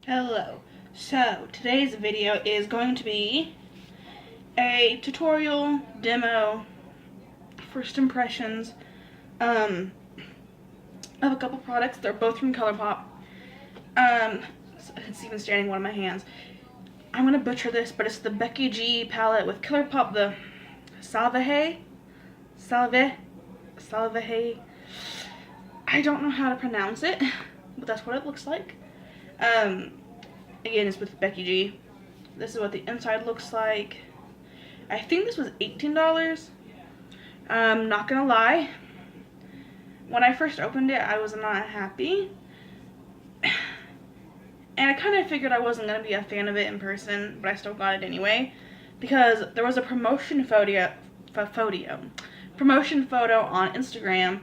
Hello. So today's video is going to be a tutorial demo, first impressions of a couple products. They're both from Colourpop. It's even standing in one of my hands. I'm gonna butcher this, but it's the Beckyg palette with Colourpop, the Salve. I don't know how to pronounce it, but that's what it looks like. Again, it's with Beckyg. This is what the inside looks like. I think this was $18. Not gonna lie, when I first opened it, I was not happy. And I kind of figured I wasn't going to be a fan of it in person, but I still got it anyway. Because there was a promotion photo on Instagram.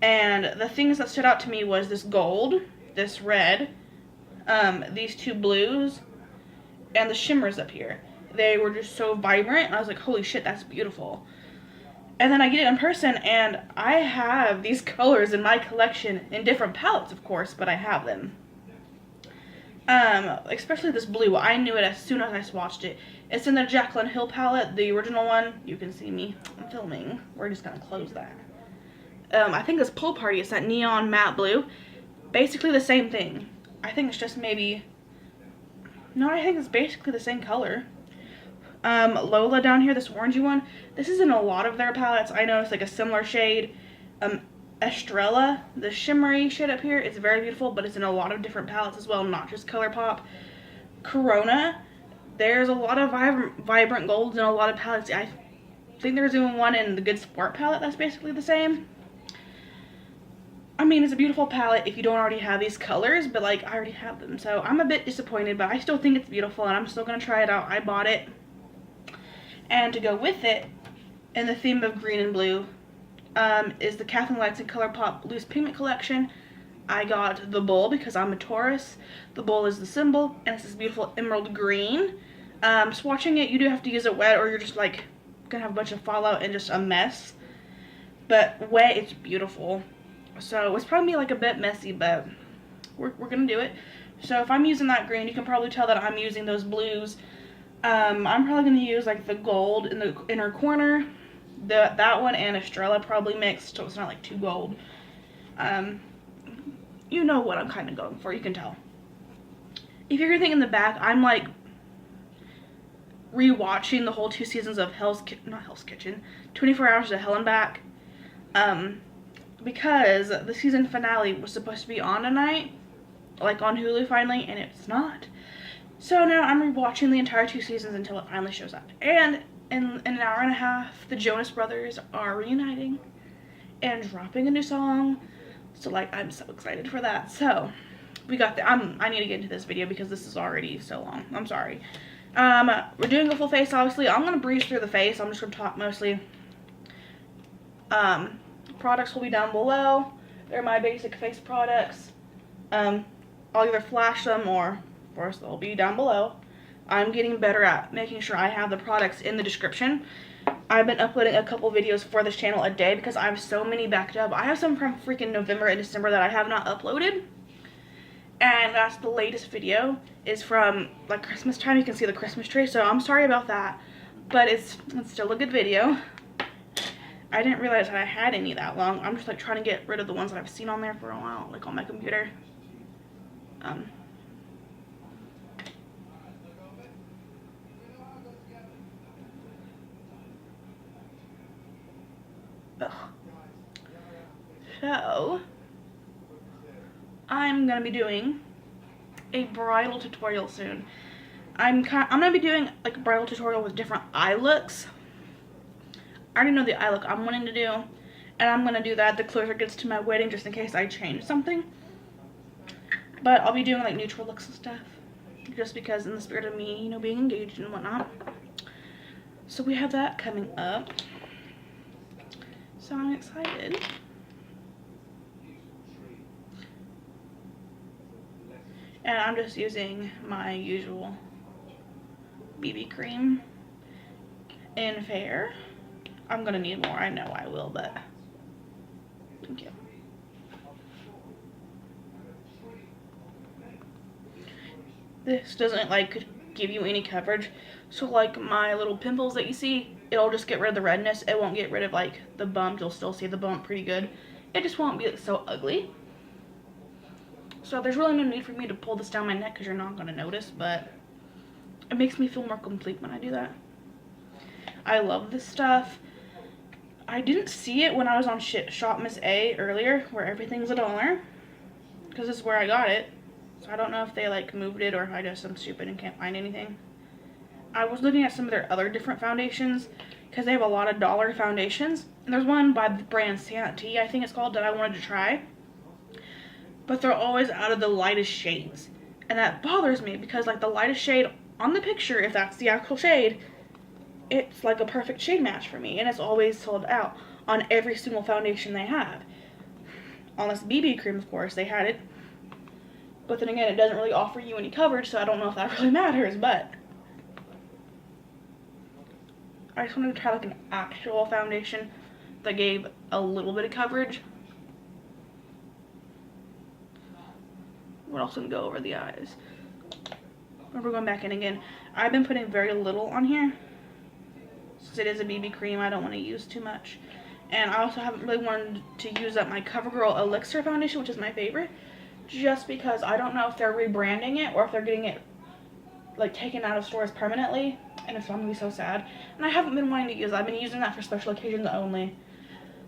And the things that stood out to me was this gold, this red, these two blues, and the shimmers up here. They were just so vibrant, and I was like, holy shit, that's beautiful. And then I get it in person, and I have these colors in my collection in different palettes, of course, but I have them. Especially this blue. I knew it as soon as I swatched it. It's in the Jaclyn Hill palette, the original one. You can see me. I'm filming. We're just gonna close that. I think this Pool Party is that neon matte blue. Basically the same thing. I think it's just maybe... No, I think it's basically the same color. Lola down here, this orangey one. This is in a lot of their palettes. I know it's like a similar shade. Estrella, the shimmery shade up here, it's very beautiful, but it's in a lot of different palettes as well, not just Colourpop. Corona, there's a lot of vibrant golds in a lot of palettes. I think they're doing one in the Good Sport palette that's basically the same. I mean, it's a beautiful palette if you don't already have these colors, but like, I already have them, so I'm a bit disappointed, but I still think it's beautiful, and I'm still gonna try it out. I bought it. And to go with it, in the theme of green and blue, is the Kathleenlights and Colourpop Loose Pigment Collection. I got the bowl because I'm a Taurus. The bowl is the symbol, and it's this beautiful emerald green. Swatching it, you do have to use it wet, or you're just like gonna have a bunch of fallout and just a mess. But wet, it's beautiful. So it's probably like a bit messy, but we're gonna do it. So if I'm using that green, you can probably tell that I'm using those blues. I'm probably gonna use like the gold in the inner corner. That one and Estrella probably mixed, so it's not like too gold. You know what I'm kind of going for, you can tell. If you're thinking in the back, I'm like rewatching the whole 2 seasons of not Hell's Kitchen, 24 Hours to Hell and Back. Because the season finale was supposed to be on tonight, like on Hulu finally, and it's not. So now I'm rewatching the entire 2 seasons until it finally shows up. And in an hour and a half, the Jonas Brothers are reuniting and dropping a new song. So like, I'm so excited for that. So we got the, I need to get into this video because this is already so long. I'm sorry. We're doing a full face, obviously. I'm gonna breeze through the face. I'm just gonna talk mostly. Products will be down below. They're my basic face products. I'll either flash them or, of course, they'll be down below. I'm getting better at making sure I have the products in the description. I've been uploading a couple videos for this channel a day because I have so many backed up. I have some from freaking November and December that I have not uploaded. And that's the latest video is from like Christmas time. You can see the Christmas tree, so I'm sorry about that. But it's still a good video. I didn't realize that I had any that long. I'm just like trying to get rid of the ones that I've seen on there for a while, like on my computer. So, I'm gonna be doing a bridal tutorial soon. I'm gonna be doing like a bridal tutorial with different eye looks. I already know the eye look I'm wanting to do, and I'm gonna do that the closer it gets to my wedding, just in case I change something. But I'll be doing like neutral looks and stuff, just because in the spirit of me, you know, being engaged and whatnot. So we have that coming up. So I'm excited. And I'm just using my usual BB cream in Fair. I'm gonna need more, I know I will, but thank you. This doesn't like give you any coverage. So like my little pimples that you see, it'll just get rid of the redness. It won't get rid of like the bump. You'll still see the bump pretty good. It just won't be so ugly. So there's really no need for me to pull this down my neck because you're not going to notice, but it makes me feel more complete when I do that. I love this stuff. I didn't see it when I was on Shop Miss A earlier, where everything's $1, because this is where I got it. So I don't know if they like moved it or if I just am stupid and can't find anything. I was looking at some of their other different foundations because they have a lot of dollar foundations. And there's one by the brand Santee, I think it's called, that I wanted to try. But they're always out of the lightest shades. And that bothers me because like the lightest shade on the picture, if that's the actual shade, it's like a perfect shade match for me. And it's always sold out on every single foundation they have. On this BB cream, of course, they had it. But then again, it doesn't really offer you any coverage, so I don't know if that really matters, but I just wanted to try like an actual foundation that gave a little bit of coverage. We're also going to go over the eyes. We're going back in again. I've been putting very little on here. Since it is a BB cream, I don't want to use too much. And I also haven't really wanted to use up my CoverGirl Elixir foundation, which is my favorite. Just because I don't know if they're rebranding it or if they're getting it like taken out of stores permanently. And it's going to be so sad. And I haven't been wanting to use it. I've been using that for special occasions only.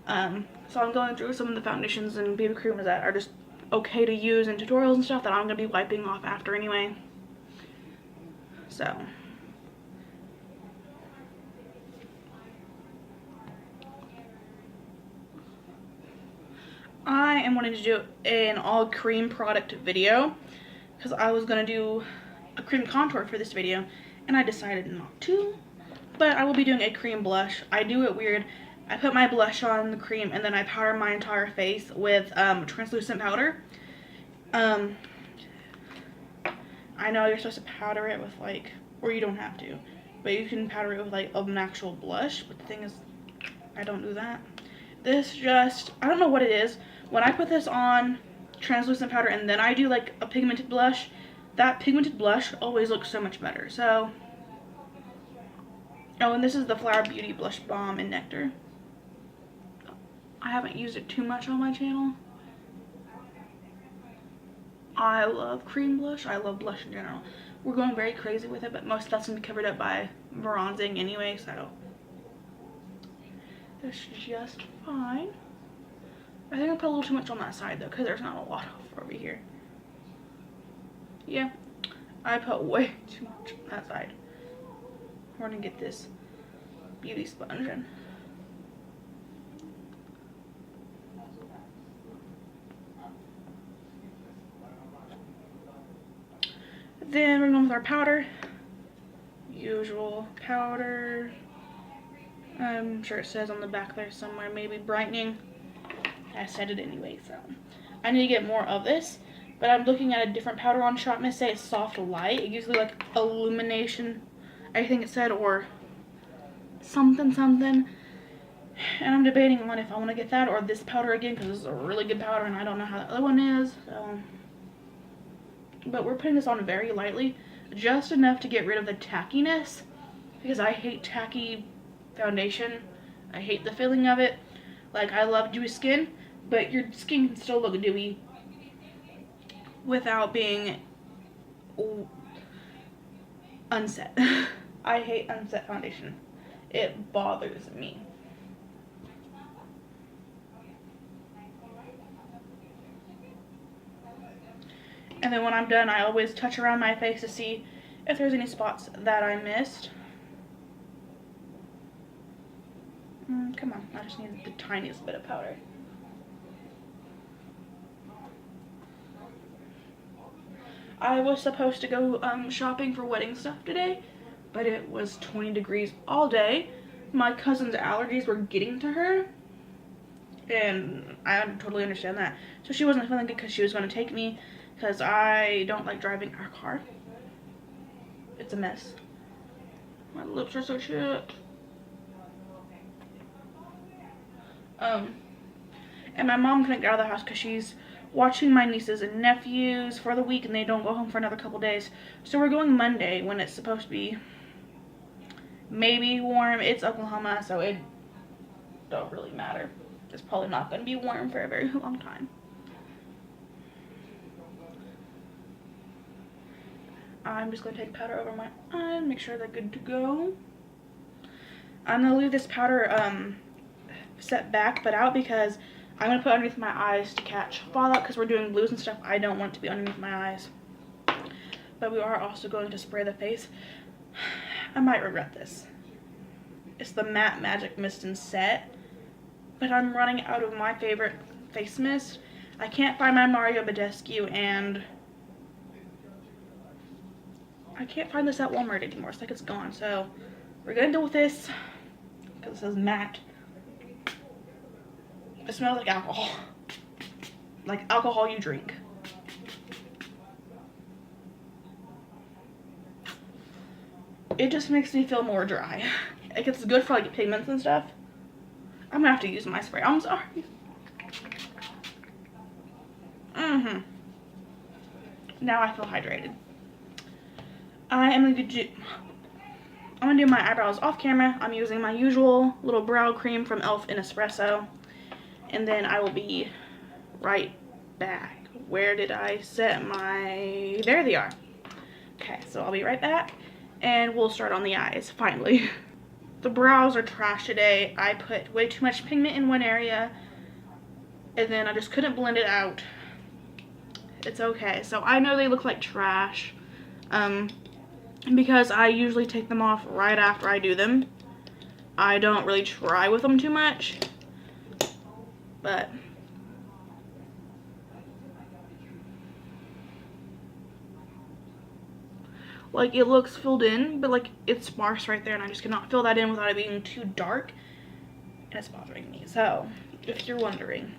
So I'm going through some of the foundations and BB creams that are just okay to use in tutorials and stuff that I'm going to be wiping off after anyway. So I am wanting to do an all cream product video because I was going to do a cream contour for this video and I decided not to, but I will be doing a cream blush. I do it weird. I put my blush on the cream and then I powder my entire face with translucent powder. I know you're supposed to powder it with like, or you don't have to, but you can powder it with like an actual blush, but the thing is, I don't do that. This just, I don't know what it is. When I put this on translucent powder and then I do like a pigmented blush, that pigmented blush always looks so much better. So, oh, and this is the Flower Beauty Blush Balm in Nectar. I haven't used it too much on my channel. I love cream blush. I love blush in general. We're going very crazy with it, but most of that's going to be covered up by bronzing anyway, so that's just fine. I think I put a little too much on that side though, because there's not a lot over here. Yeah, I put way too much on that side. We're going to get this beauty sponge in. Then we're going with our powder. Usual powder. I'm sure it says on the back there somewhere, maybe brightening. I said it anyway, so I need to get more of this. But I'm looking at a different powder on Shop Miss A. It's Soft Light. It gives you like illumination, I think it said, or something something. And I'm debating on if I want to get that or this powder again, because this is a really good powder and I don't know how the other one is. So, but we're putting this on very lightly, just enough to get rid of the tackiness, because I hate tacky foundation. I hate the feeling of it. Like, I love dewy skin, but your skin can still look dewy without being unset. I hate unset foundation. It bothers me. And then when I'm done, I always touch around my face to see if there's any spots that I missed. Come on, I just need the tiniest bit of powder. I was supposed to go shopping for wedding stuff today, but it was 20 degrees all day. My cousin's allergies were getting to her, and I totally understand that. So she wasn't feeling good because she was going to take me, because I don't like driving our car. It's a mess. My lips are so chapped. And my mom couldn't get out of the house because she's watching my nieces and nephews for the week, and they don't go home for another couple days. So we're going Monday when it's supposed to be maybe warm. It's Oklahoma, so it don't really matter. It's probably not going to be warm for a very long time. I'm just going to take powder over my eyes, make sure they're good to go. I'm going to leave this powder set back but out because I'm going to put underneath my eyes to catch fallout because we're doing blues and stuff. I don't want it to be underneath my eyes. But we are also going to spray the face. I might regret this. It's the Matte Magic Mist and Set, but I'm running out of my favorite face mist. I can't find my Mario Badescu, and I can't find this at Walmart anymore. It's like it's gone. So we're gonna deal with this because it says matte. It smells like alcohol. Like alcohol you drink. It just makes me feel more dry. Like it's good for like pigments and stuff. I'm gonna have to use my spray. I'm sorry. Now I feel hydrated. I'm gonna do my eyebrows off camera. I'm using my usual little brow cream from e.l.f. in Espresso. And then I will be right back. Where did I set my... There they are. Okay, so I'll be right back. And we'll start on the eyes, finally. The brows are trash today. I put way too much pigment in one area. And then I just couldn't blend it out. It's okay. So I know they look like trash. Because I usually take them off right after I do them. I don't really try with them too much. But like it looks filled in, but like it's sparse right there, and I just cannot fill that in without it being too dark, and it's bothering me. So if you're wondering,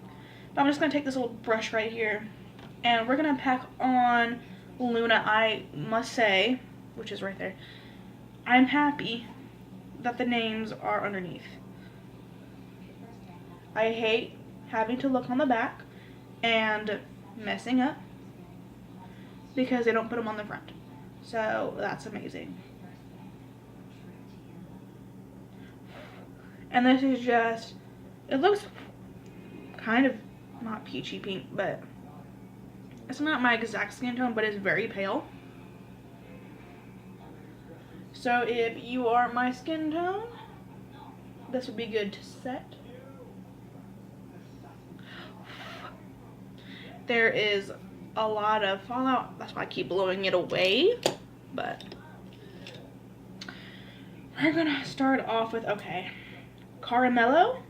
but I'm just gonna take this little brush right here, and we're gonna pack on Luna. I must say, which is right there, I'm happy that the names are underneath. I hate having to look on the back and messing up because they don't put them on the front. So that's amazing. And this is just, it looks kind of not peachy pink, but it's not my exact skin tone, but it's very pale. So if you are my skin tone, this would be good to set. There is a lot of fallout, that's why I keep blowing it away, but we're gonna start off with, okay, Caramello.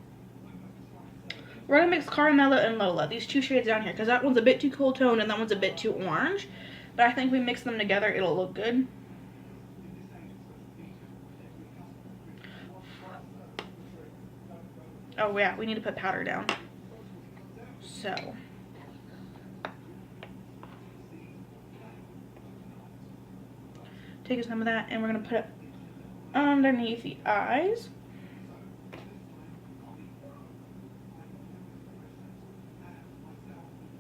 We're gonna mix Caramello and Lola, these two shades down here, because that one's a bit too cool tone and that one's a bit too orange, but I think we mix them together, it'll look good. Oh yeah, we need to put powder down. So take some of that and we're going to put it underneath the eyes.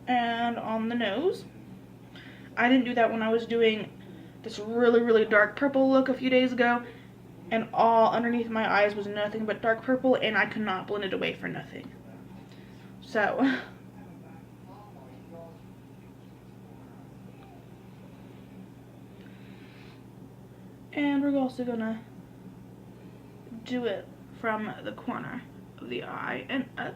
And on the nose. I didn't do that when I was doing this really, really dark purple look a few days ago. And all underneath my eyes was nothing but dark purple, and I could not blend it away for nothing. So and we're also gonna do it from the corner of the eye and up.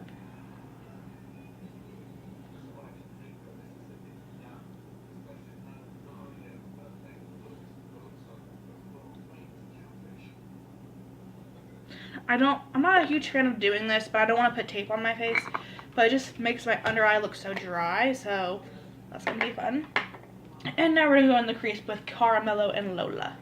I'm not a huge fan of doing this, but I don't want to put tape on my face, but it just makes my under eye look so dry, so that's gonna be fun. And now we're gonna go in the crease with Caramello and Lola.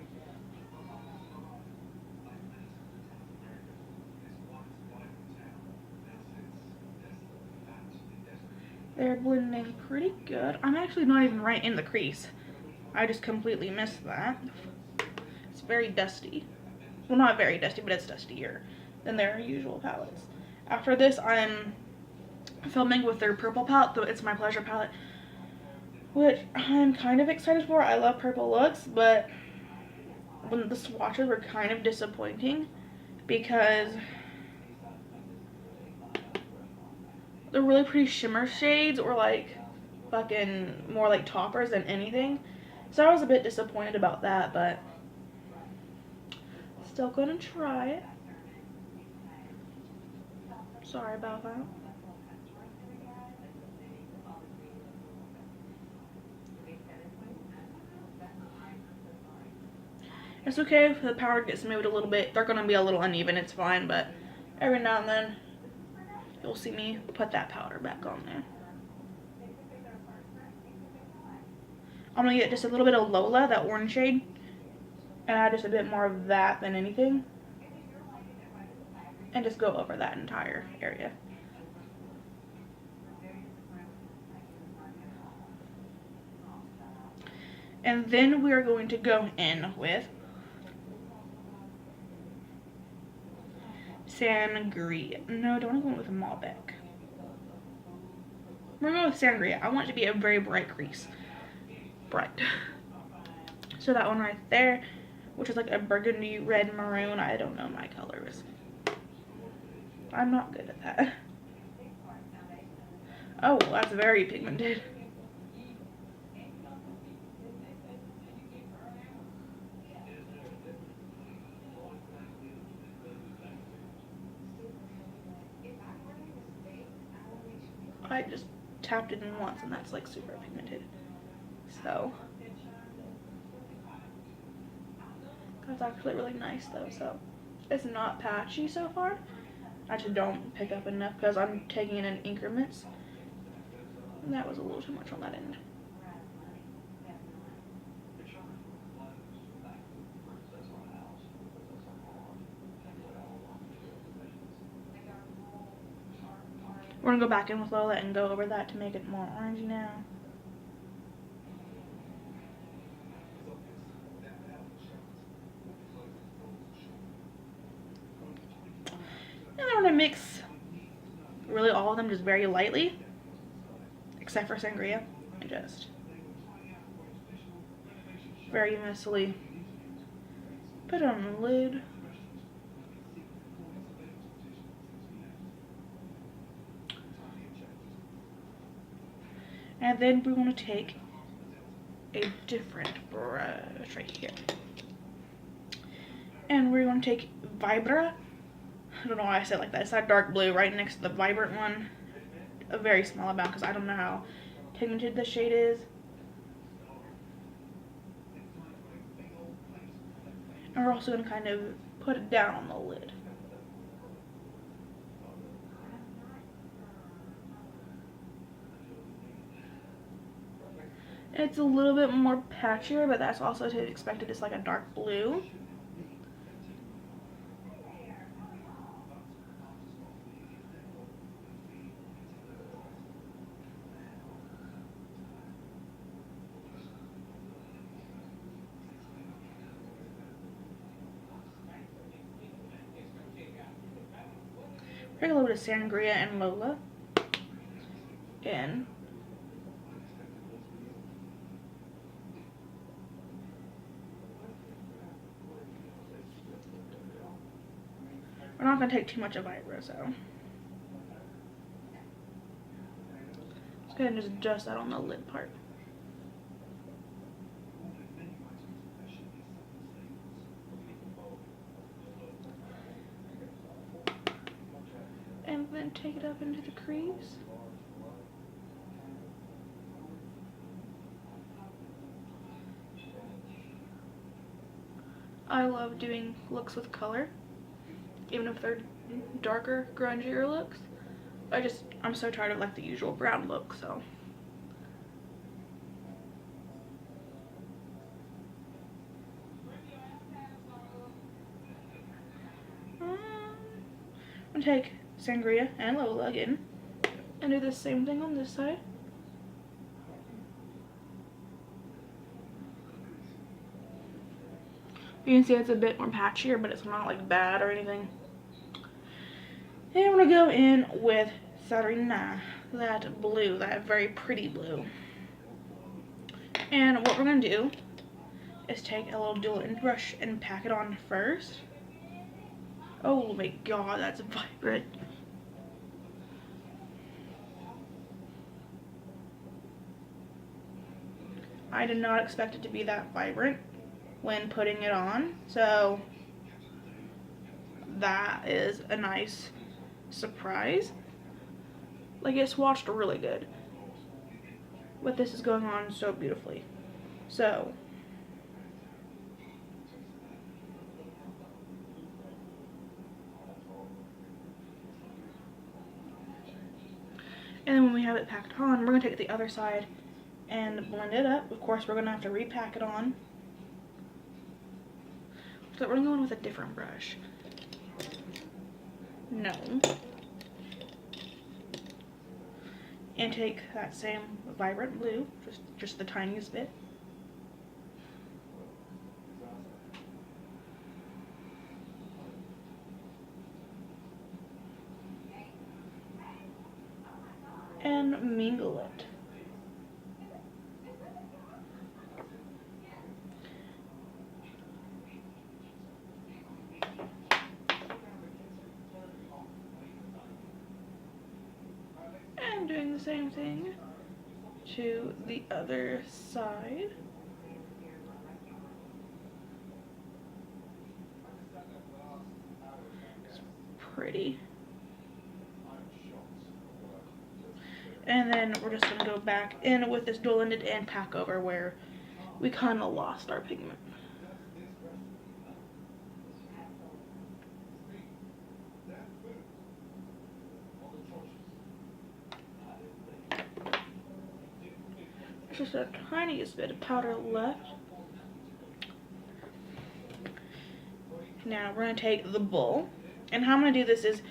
They're blending pretty good. I'm actually not even right in the crease. I just completely missed that. It's very dusty. Well, not very dusty, but it's dustier than their usual palettes. After this, I'm filming with their purple palette, the It's My Pleasure palette, which I'm kind of excited for. I love purple looks, but when the swatches were kind of disappointing because the really pretty shimmer shades were like fucking more like toppers than anything. So I was a bit disappointed about that, but still gonna try it. Sorry about that. It's okay if the powder gets moved a little bit. They're gonna be a little uneven, it's fine, but every now and then you'll see me put that powder back on there. I'm gonna get just a little bit of Lola, that orange shade, and add just a bit more of that than anything, and just go over that entire area. And then we are going to go in with Sangria. No, don't want to go with Malbec. We're going with Sangria. I want it to be a very bright crease. Bright. So that one right there, which is like a burgundy red maroon. I don't know my colors. I'm not good at that. Oh, that's very pigmented. I just tapped it in once and that's like super pigmented. So that's actually really nice though. So it's not patchy so far. I just don't pick up enough because I'm taking it in increments. And that was a little too much on that end. We're gonna go back in with Lola and go over that to make it more orangey now. And then we're gonna mix really all of them just very lightly, except for Sangria, and just very messily put it on the lid. And then we want to take a different brush right here. And we're going to take Vibra. I don't know why I said it like that. It's that dark blue right next to the vibrant one. A very small amount because I don't know how pigmented this shade is. And we're also going to kind of put it down on the lid. It's a little bit more patchier, but that's also to be expected. It's like a dark blue. Take a little bit of Sangria and Lola in. We're not going to take too much of Vibra, so let's go ahead and just adjust that on the lid part. And then take it up into the crease. I love doing looks with color, even if they're darker, grungier looks. I'm so tired of like the usual brown look, so. I'm gonna take Sangria and Lola again and do the same thing on this side. You can see it's a bit more patchier, but it's not like bad or anything. And I'm gonna go in with that blue, that very pretty blue. And what we're going to do is take a little dual end brush and pack it on first. Oh my god, that's vibrant. I did not expect it to be that vibrant when putting it on, so that is a nice surprise. Like, it swatched really good, but this is going on so beautifully. So and then when we have it packed on, we're going to take the other side and blend it up. Of course, we're going to have to repack it on. So we're going to go in with a different brush. No. And take that same vibrant blue, just the tiniest bit. And mingle it. And doing the same thing to the other side. It's pretty. And then we're just going to go back in with this dual-ended and pack over where we kind of lost our pigment. There's just a tiniest bit of powder left. Now we're going to take the bowl, and how I'm going to do this is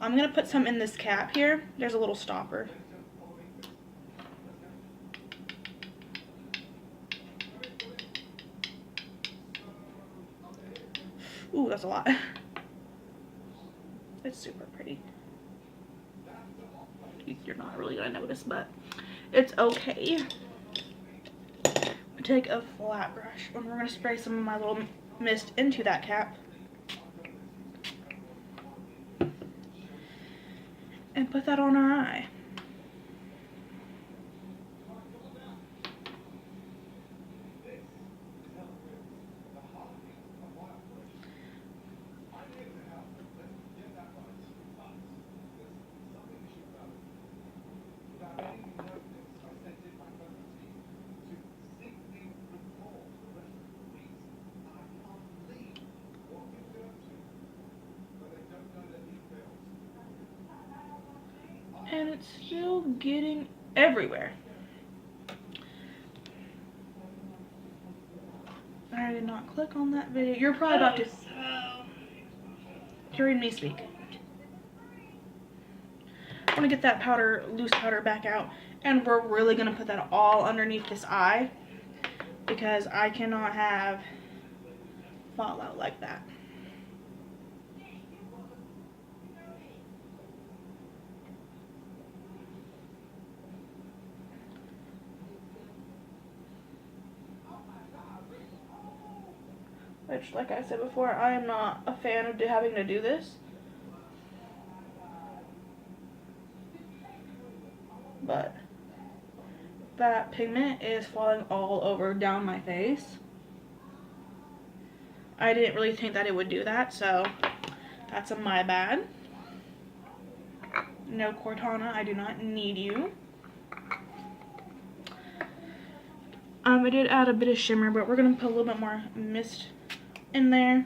I'm going to put some in this cap here. There's a little stopper. Ooh, that's a lot. It's super pretty. You're not really going to notice, but it's okay. Take a flat brush and we're going to spray some of my little mist into that cap. And put that on our eye. And it's still getting everywhere. I did not click on that video. You're probably about to hearing me speak. I'm gonna get that powder, loose powder, back out, and we're really gonna put that all underneath this eye because I cannot have fallout like that. Which, like I said before, I am not a fan of having to do this. But that pigment is falling all over down my face. I didn't really think that it would do that, so that's my bad. No, Cortana, I do not need you. I did add a bit of shimmer, but we're going to put a little bit more mist in there.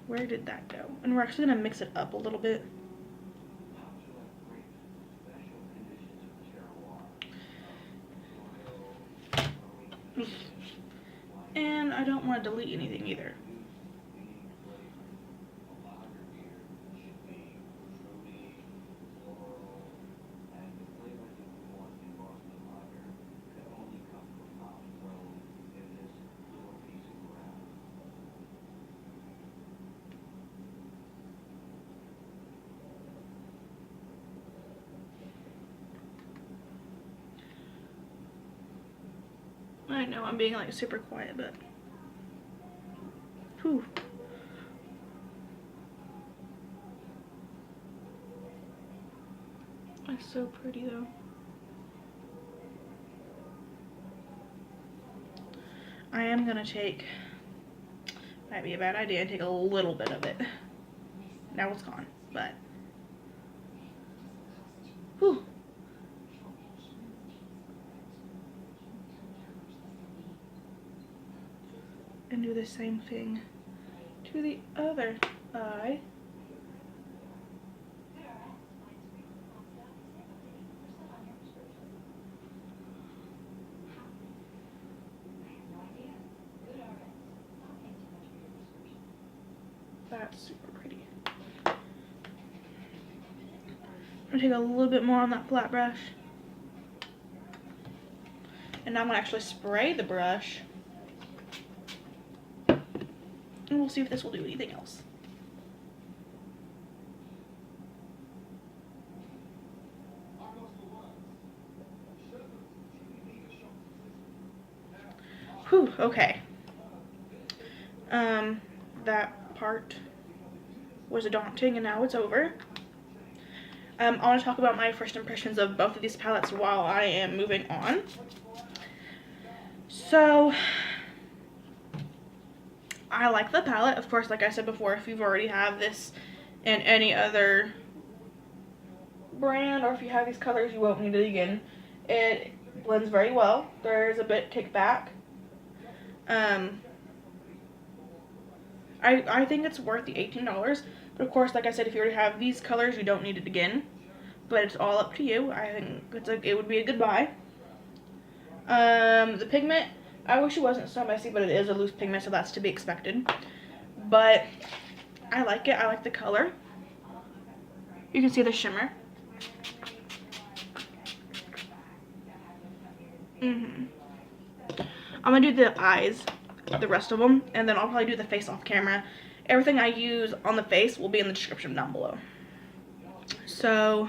Where did that go? And we're actually going to mix it up a little bit. And I don't want to delete anything either. I know I'm being like super quiet, but whew. It's so pretty though. I am gonna take, might be a bad idea, and take a little bit of it. Now it's gone, but whew. And do the same thing to the other eye. That's super pretty. I'm gonna take a little bit more on that flat brush. And now I'm gonna actually spray the brush. And we'll see if this will do anything else. Whew, okay. That part was daunting and now it's over. I want to talk about my first impressions of both of these palettes while I am moving on. So, I like the palette. Of course, like I said before, if you've already have this in any other brand, or if you have these colors, you won't need it again. It blends very well. There's a bit kickback. I think it's worth the $18. But of course, like I said, if you already have these colors, you don't need it again. But it's all up to you. I think it would be a good buy. The pigment, I wish it wasn't so messy, but it is a loose pigment, so that's to be expected. But I like it. I like the color. You can see the shimmer. I'm gonna do the eyes, the rest of them, and then I'll probably do the face off camera. Everything I use on the face will be in the description down below. So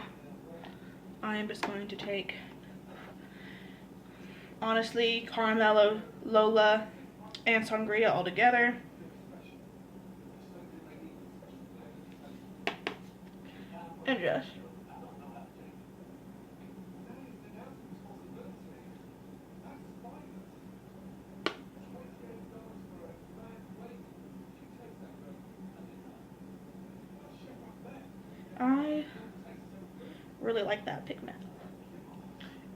I am just going to take, honestly, Caramel, Lola, and Sangria all together. And just I really like that pigment.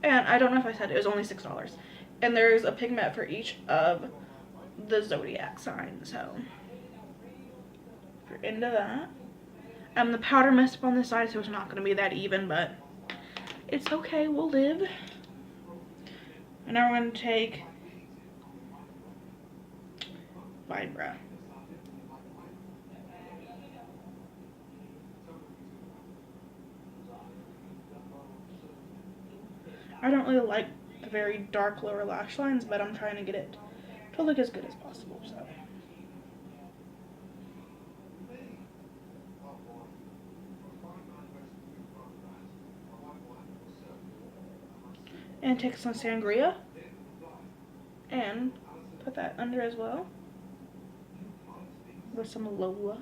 And I don't know if I said it was only $6. And there's a pigment for each of the Zodiac signs, so if you're into that. The powder messed up on this side, so it's not going to be that even, but it's okay, we'll live. And now we're going to take Vibra. I don't really like the very dark lower lash lines, but I'm trying to get it to look as good as possible, so. And take some Sangria and put that under as well with some Lola.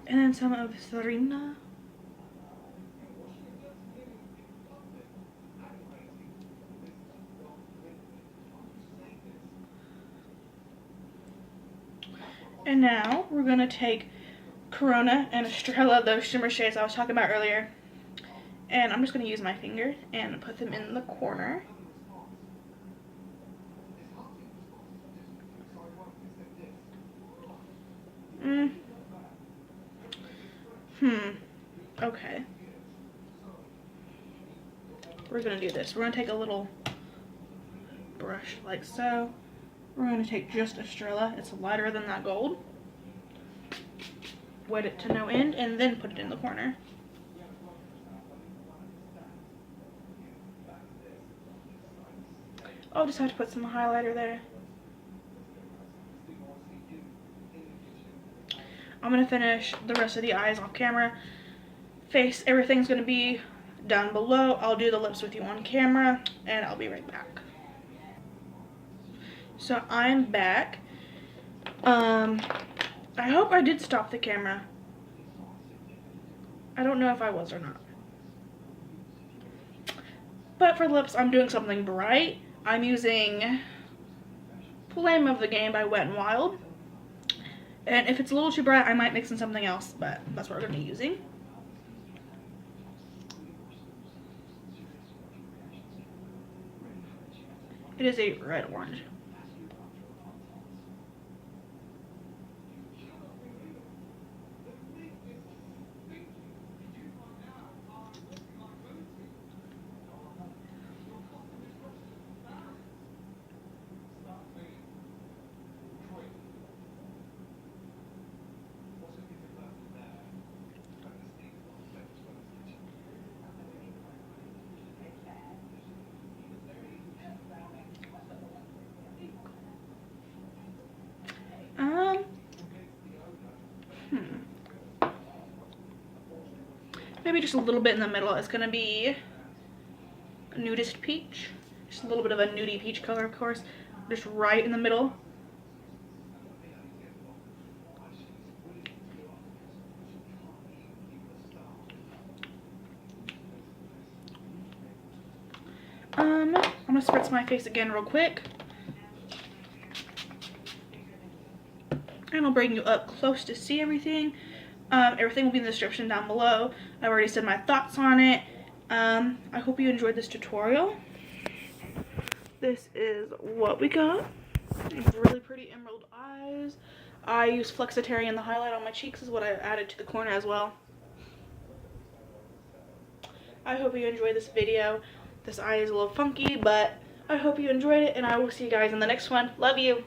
And then some of Serena. And now we're going to take Corona and Estrella, those shimmer shades I was talking about earlier. And I'm just going to use my finger and put them in the corner. Okay. We're going to do this. We're going to take a little brush like so. We're going to take just Estrella. It's lighter than that gold. Wet it to no end and then put it in the corner. I'll just have to put some highlighter there. I'm going to finish the rest of the eyes off camera. Face, everything's going to be down below. I'll do the lips with you on camera, and I'll be right back. So I'm back. I hope I did stop the camera. I don't know if I was or not. But for lips, I'm doing something bright. I'm using Flame of the Game by Wet n Wild. And if it's a little too bright, I might mix in something else, but that's what we're going to be using. It is a red orange. Maybe just a little bit in the middle. It's gonna be nudist peach. Just a little bit of a nudie peach color, of course. Just right in the middle. I'm gonna spritz my face again real quick. And I'll bring you up close to see everything. Everything will be in the description down below. I've already said my thoughts on it. I hope you enjoyed this tutorial. This is what we got. Really pretty emerald eyes. I used Flexitarian, the highlight on my cheeks is what I added to the corner as well. I hope you enjoyed this video. This eye is a little funky, but I hope you enjoyed it, and I will see you guys in the next one. Love you.